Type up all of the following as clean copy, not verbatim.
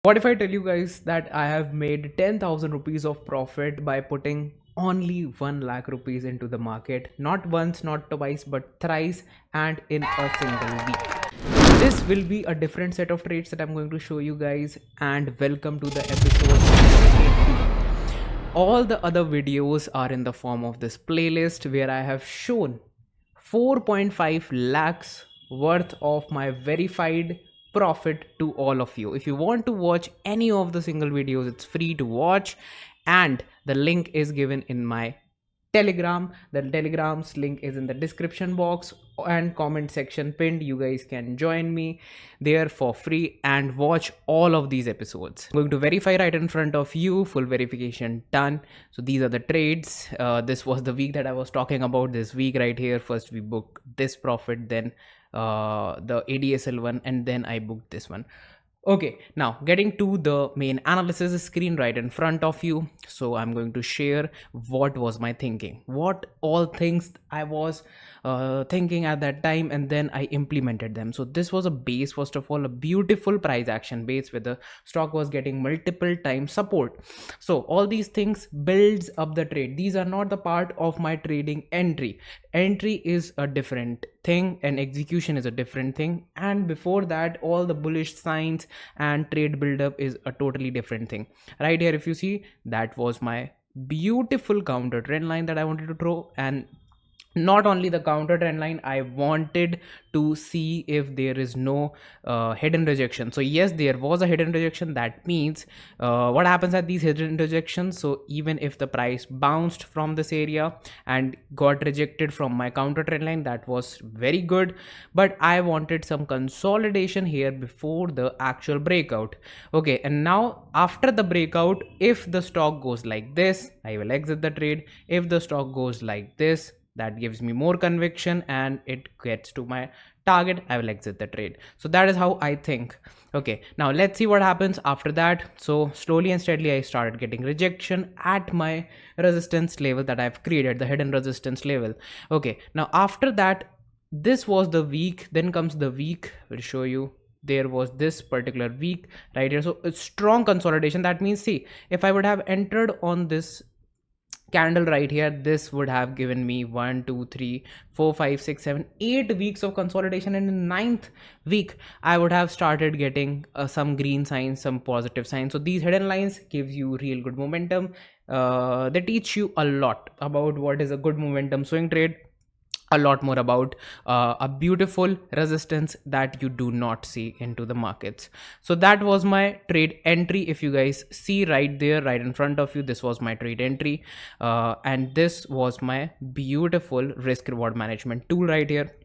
What if I tell you guys that I have made 10,000 rupees of profit by putting only 1 lakh rupees into the market? Not once, not twice, but thrice, and in a single week. This will be a different set of trades that I'm going to show you guys, and welcome to the episode 80. All the other videos are in the form of this playlist where I have shown 4.5 lakhs worth of my verified profit to all of you. If you want to watch any of the single videos, it's free to watch, and the link is given in my Telegram. The Telegram's link is in the description box and comment section pinned. You guys can join me there for free and watch all of these episodes. I'm going to verify right in front of you. Full verification done. So these are the trades. This was the week that I was talking about. This week right here, first we booked this profit, then the ADSL one, and then I booked this one. Okay, now getting to the main analysis screen right in front of you. So I'm going to share what was my thinking, what all things I was thinking at that time, and then I implemented them. So this was a base, first of all, a beautiful price action base where the stock was getting multiple times support. So all these things builds up the trade. These are not the part of my trading entry. Entry is a different thing and execution is a different thing, and before that all the bullish signs and trade buildup is a totally different thing. Right here, if you see, that was my beautiful counter trend line that I wanted to throw. And not only the counter trend line, I wanted to see if there is no hidden rejection. So yes, there was a hidden rejection. That means what happens at these hidden rejections, so even if the price bounced from this area and got rejected from my counter trend line, that was very good, but I wanted some consolidation here before the actual breakout. Okay, and now after the breakout, if the stock goes like this, I will exit the trade. If the stock goes like this, that gives me more conviction and it gets to my target, I will exit the trade. So that is how I think. Okay, now let's see what happens after that. So slowly and steadily I started getting rejection at my resistance level that I've created, the hidden resistance level. Okay, now after that, this was the week, then comes the week. We'll show you. There was this particular week right here, so a strong consolidation. That means, see, if I would have entered on this candle right here, this would have given me 1 2 3 4 5 6 7 8 weeks of consolidation, and in the ninth week I would have started getting some green signs, some positive signs. So these hidden lines gives you real good momentum. They teach you a lot about what is a good momentum swing trade, a lot more about a beautiful resistance that you do not see into the markets. So that was my trade entry. If you guys see right there, right in front of you, this was my trade entry, and this was my beautiful risk reward management tool right here.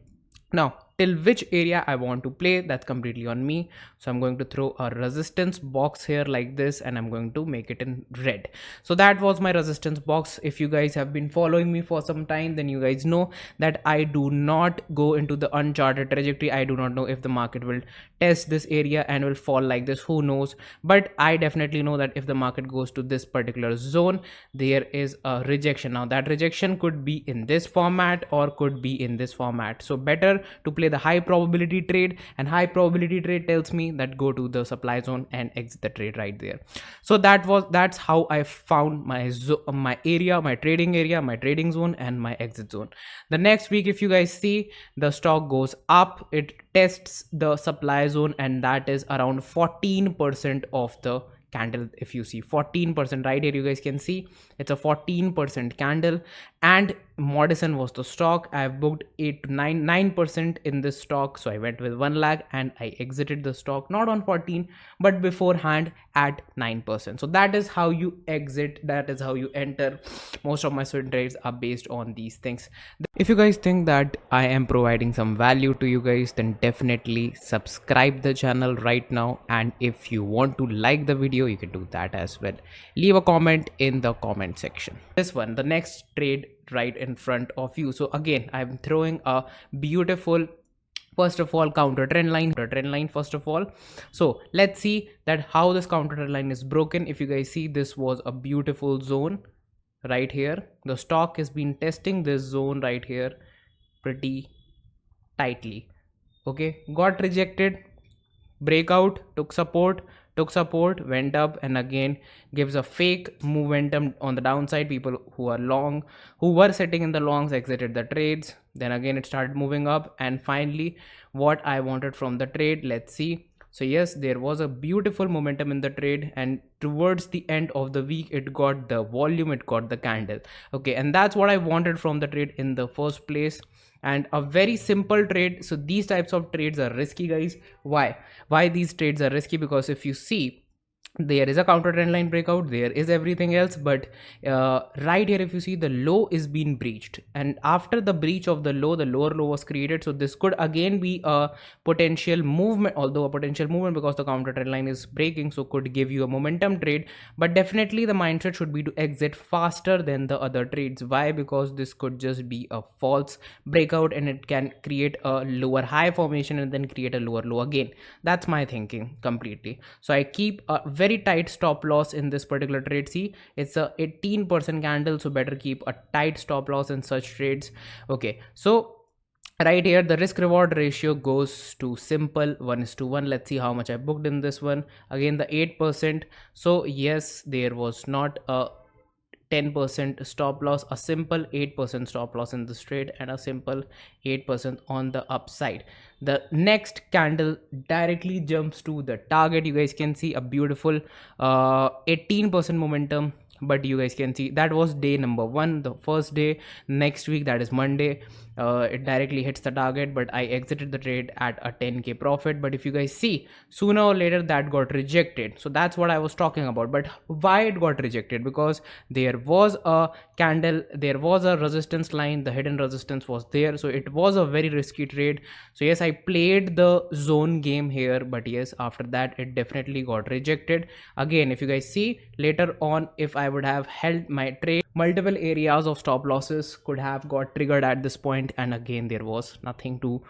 Now, till which area I want to play, that's completely on me. So I'm going to throw a resistance box here like this, and I'm going to make it in red. So that was my resistance box. If you guys have been following me for some time, then you guys know that I do not go into the uncharted trajectory. I do not know if the market will test this area and will fall like this, who knows. But I definitely know that if the market goes to this particular zone, there is a rejection. Now that rejection could be in this format or could be in this format. So better to play the high probability trade, and high probability trade tells me that go to the supply zone and exit the trade right there. So that's how I found my area, my trading area, my trading zone, and my exit zone. The next week, if you guys see, the stock goes up, it tests the supply zone, and that is around 14% of the candle. If you see 14% right here, you guys can see it's a 14% candle, and Madison was the stock. I have booked 8 to 9% in this stock, so I went with 1 lakh and I exited the stock not on 14 but beforehand at 9%. So that is how you exit, that is how you enter. Most of my swing trades are based on these things. If you guys think that I am providing some value to you guys, then definitely subscribe the channel right now, and if you want to like the video, you can do that as well. Leave a comment in the comment section. This one, the next trade right in front of you. So again, I'm throwing a beautiful, first of all, counter trend line first of all. So let's see that how this counter trend line is broken. If you guys see, this was a beautiful zone right here. The stock has been testing this zone right here pretty tightly. Okay, got rejected, breakout, took support, took support, went up, and again gives a fake momentum on the downside. People who are long, who were sitting in the longs, exited the trades. Then again it started moving up, and finally what I wanted from the trade, let's see. So yes, there was a beautiful momentum in the trade, and towards the end of the week it got the volume, it got the candle. Okay, and that's what I wanted from the trade in the first place. And a very simple trade. So these types of trades are risky, guys. Why these trades are risky? Because if you see, there is a counter trend line breakout, there is everything else, but right here if you see, the low is being breached, and after the breach of the low, the lower low was created. So this could again be a potential movement, although a potential movement, because the counter trend line is breaking, so could give you a momentum trade. But definitely the mindset should be to exit faster than the other trades. Why? Because this could just be a false breakout, and it can create a lower high formation and then create a lower low again. That's my thinking completely. So I keep a very tight stop loss in this particular trade. See, it's a 18% candle, so better keep a tight stop loss in such trades. Okay, so right here the risk reward ratio goes to simple 1:1. Let's see how much I booked in this one. Again the 8%. So yes, there was not a 10% stop loss, a simple 8% stop loss in this trade, and a simple 8% on the upside. The next candle directly jumps to the target. You guys can see a beautiful 18% momentum, but you guys can see that was day number one, the first day. Next week, that is Monday, it directly hits the target, but I exited the trade at a 10k profit. But if you guys see, sooner or later that got rejected. So that's what I was talking about. But why it got rejected? Because there was a candle, there was a resistance line, the hidden resistance was there, so it was a very risky trade. So yes, I played the zone game here, but yes, after that it definitely got rejected. Again, if you guys see later on, if I would have held my trade, multiple areas of stop losses could have got triggered at this point, and again there was nothing to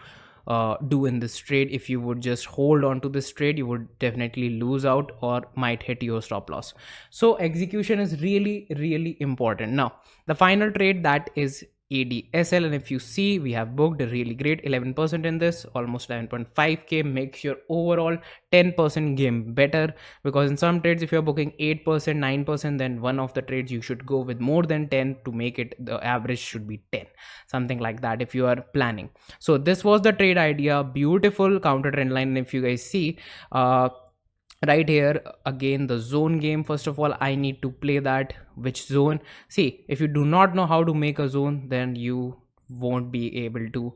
do in this trade. If you would just hold on to this trade, you would definitely lose out or might hit your stop loss. So execution is really important. Now the final trade, that is ADSL, and if you see, we have booked a really great 11% in this, almost 11.5k. Makes your overall 10% game better, because in some trades if you're booking 8%, 9%, then one of the trades you should go with more than 10 to make it, the average should be 10, something like that if you are planning. So this was the trade idea, beautiful counter trend line. And if you guys see, right here again the zone game, first of all I need to play that. Which zone? See, if you do not know how to make a zone, then you won't be able to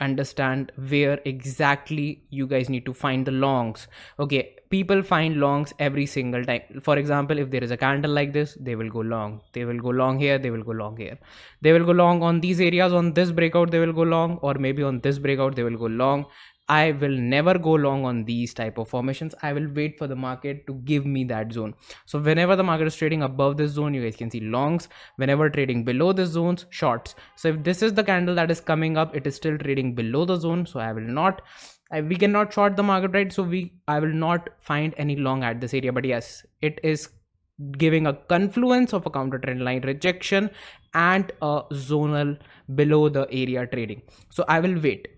understand where exactly you guys need to find the longs. Okay, people find longs every single time. For example, if there is a candle like this, they will go long, they will go long here, they will go long here, they will go long on these areas. On this breakout they will go long, or maybe on this breakout they will go long. I will never go long on these type of formations. I will wait for the market to give me that zone. So whenever the market is trading above this zone, you guys can see longs. Whenever trading below this zones, shorts. So if this is the candle that is coming up, it is still trading below the zone, so I will not, we cannot short the market, right? So I will not find any long at this area. But yes, it is giving a confluence of a counter trend line rejection and a zonal below the area trading. So I will wait,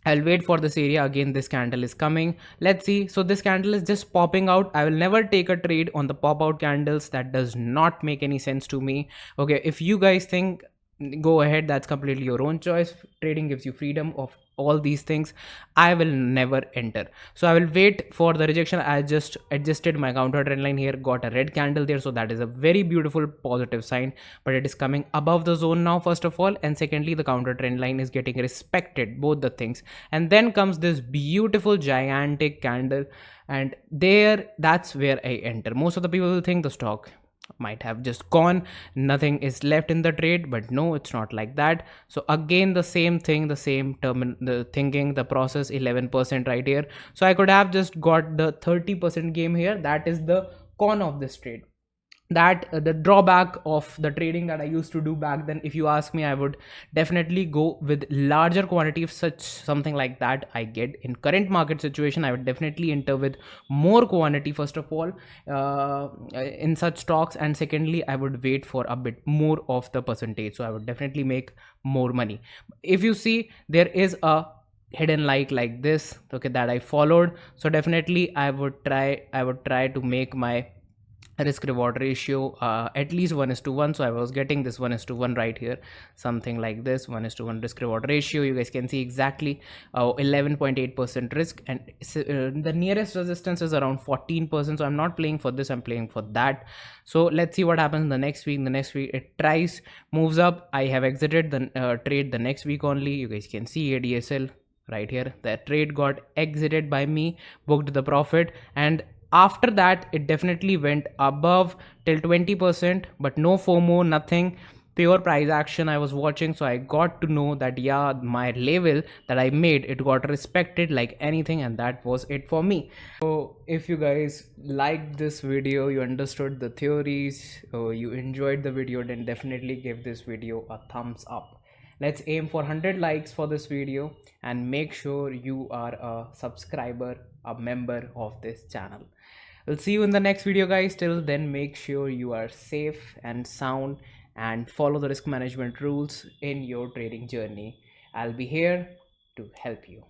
I'll wait for this area. Again, this candle is coming. Let's see. So this candle is just popping out. I will never take a trade on the pop out candles. That does not make any sense to me. Okay, if you guys think, go ahead, that's completely your own choice. Trading gives you freedom of all these things. I will never enter. So I will wait for the rejection. I just adjusted my counter trend line here, got a red candle there, so that is a very beautiful positive sign. But it is coming above the zone now, first of all, and secondly the counter trend line is getting respected, both the things. And then comes this beautiful gigantic candle, and there, that's where I enter. Most of the people will think the stock might have just gone, nothing is left in the trade, but no, it's not like that. So again the same thing, the same term, the thinking, the process, 11% right here. So I could have just got the 30% game here. That is the con of this trade, that the drawback of the trading that I used to do back then. If you ask me, I would definitely go with larger quantity. If such something like that I get in current market situation, I would definitely enter with more quantity, first of all, in such stocks, and secondly I would wait for a bit more of the percentage, so I would definitely make more money. If you see, there is a hidden like this, okay, that I followed. So definitely I would try to make my risk reward ratio at least 1 is to 1. So I was getting this 1 is to 1 right here, something like this, 1 is to 1 risk reward ratio. You guys can see exactly 11.8% risk, and the nearest resistance is around 14%. So I'm not playing for this, I'm playing for that. So let's see what happens the next week. The next week it tries, moves up. I have exited the trade the next week only. You guys can see ADSL right here, the trade got exited by me, booked the profit, and after that it definitely went above till 20%, but no FOMO, nothing, pure price action I was watching. So I got to know that yeah, my level that I made, it got respected like anything, and that was it for me. So if you guys liked this video, you understood the theories, you enjoyed the video, then definitely give this video a thumbs up. Let's aim for 100 likes for this video, and make sure you are a subscriber, a member of this channel. We'll see you in the next video, guys. Till then, make sure you are safe and sound and follow the risk management rules in your trading journey. I'll be here to help you.